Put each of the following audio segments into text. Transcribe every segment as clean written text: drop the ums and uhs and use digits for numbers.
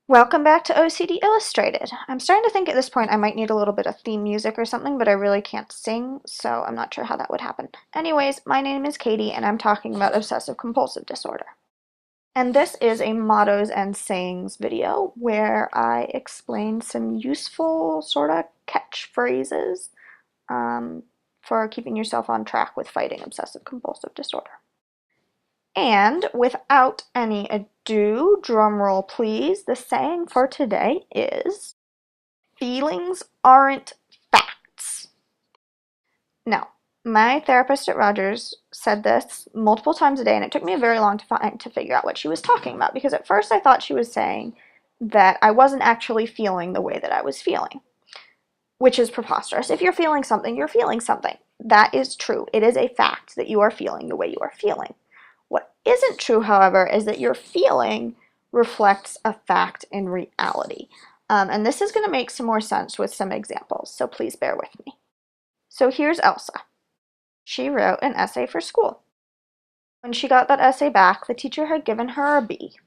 Welcome back to OCD Illustrated. I'm starting to think at this point I might need a little bit of theme music or something, but I really can't sing, so I'm not sure how that would happen. Anyways, my name is Katie, and I'm talking about obsessive compulsive disorder. And this is a mottos and sayings video where I explain some useful sort of catchphrases for keeping yourself on track with fighting obsessive compulsive disorder. And without any ado, drum roll please, the saying for today is, feelings aren't facts. Now, my therapist at Rogers said this multiple times a day, and it took me a very long time to figure out what she was talking about, because at first I thought she was saying that I wasn't actually feeling the way that I was feeling, which is preposterous. If you're feeling something, you're feeling something. That is true. It is a fact that you are feeling the way you are feeling. What isn't true, however, is that your feeling reflects a fact in reality. And this is going to make some more sense with some examples, so please bear with me. So here's Elsa. She wrote an essay for school. When she got that essay back, the teacher had given her a B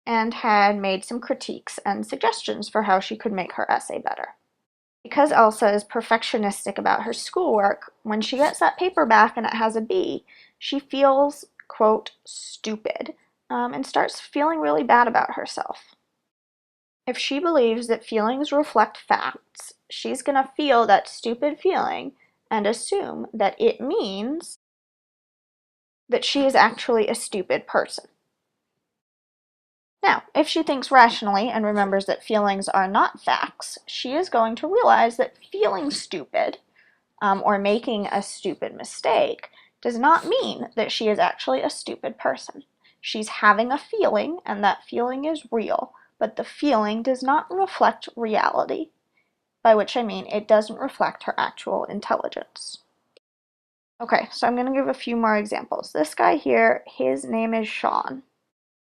and had made some critiques and suggestions for how she could make her essay better. Because Elsa is perfectionistic about her schoolwork, when she gets that paper back and it has a B, she feels, quote, stupid, and starts feeling really bad about herself. If she believes that feelings reflect facts, she's going to feel that stupid feeling and assume that it means that she is actually a stupid person. Now, if she thinks rationally and remembers that feelings are not facts, she is going to realize that feeling stupid, or making a stupid mistake, does not mean that she is actually a stupid person. She's having a feeling, and that feeling is real, but the feeling does not reflect reality, by which I mean it doesn't reflect her actual intelligence. Okay, so I'm going to give a few more examples. This guy here, his name is Sean,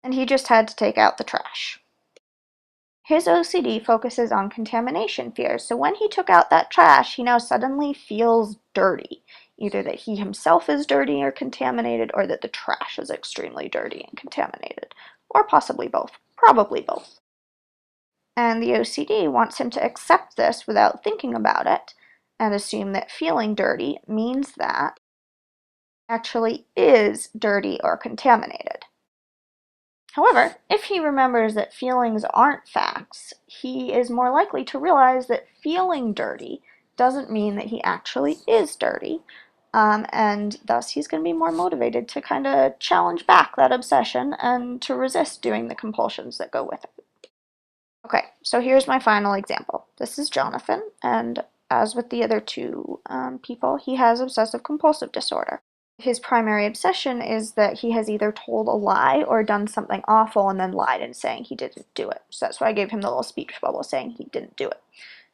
and he just had to take out the trash. His OCD focuses on contamination fears, so when he took out that trash, he now suddenly feels dirty. Either that he himself is dirty or contaminated, or that the trash is extremely dirty and contaminated. Or possibly both. Probably both. And the OCD wants him to accept this without thinking about it, and assume that feeling dirty means that actually is dirty or contaminated. However, if he remembers that feelings aren't facts, he is more likely to realize that feeling dirty doesn't mean that he actually is dirty, and thus he's going to be more motivated to kind of challenge back that obsession and to resist doing the compulsions that go with it. Okay, so here's my final example. This is Jonathan, and as with the other two people, he has obsessive compulsive disorder. His primary obsession is that he has either told a lie or done something awful and then lied in saying he didn't do it. So that's why I gave him the little speech bubble saying he didn't do it.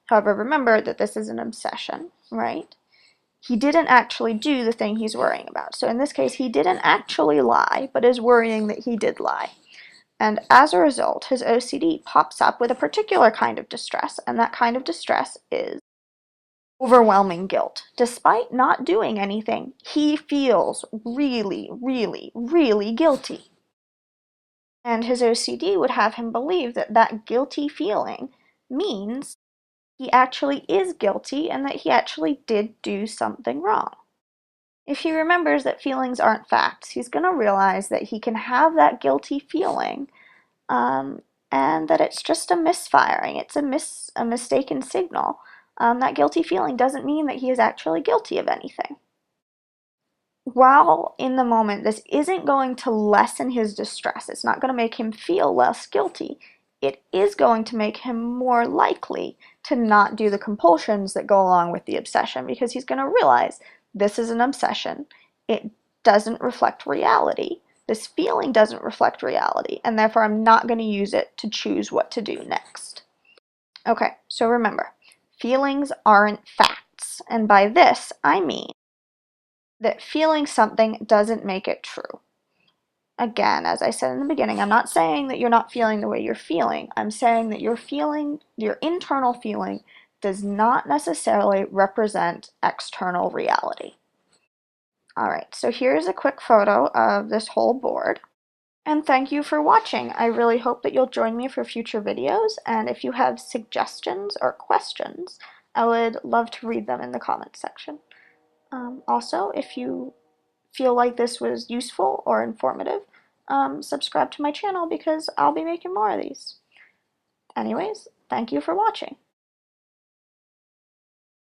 However, remember that this is an obsession, right? He didn't actually do the thing he's worrying about. So in this case, he didn't actually lie, but is worrying that he did lie. And as a result, his OCD pops up with a particular kind of distress, and that kind of distress is overwhelming guilt. Despite not doing anything, he feels really, really, really guilty. And his OCD would have him believe that that guilty feeling means he actually is guilty and that he actually did do something wrong. If he remembers that feelings aren't facts, he's going to realize that he can have that guilty feeling, and that it's just a misfiring. It's a mistaken signal. That guilty feeling doesn't mean that he is actually guilty of anything. While in the moment, this isn't going to lessen his distress. It's not going to make him feel less guilty. It is going to make him more likely to not do the compulsions that go along with the obsession, because he's going to realize this is an obsession. It doesn't reflect reality. This feeling doesn't reflect reality, and therefore I'm not going to use it to choose what to do next. Okay, so remember, feelings aren't facts, and by this I mean that feeling something doesn't make it true. Again, as I said in the beginning, I'm not saying that you're not feeling the way you're feeling. I'm saying that your internal feeling, does not necessarily represent external reality. Alright, so here's a quick photo of this whole board. And thank you for watching. I really hope that you'll join me for future videos, and if you have suggestions or questions, I would love to read them in the comments section. Also, if you feel like this was useful or informative, subscribe to my channel because I'll be making more of these. Anyways, thank you for watching.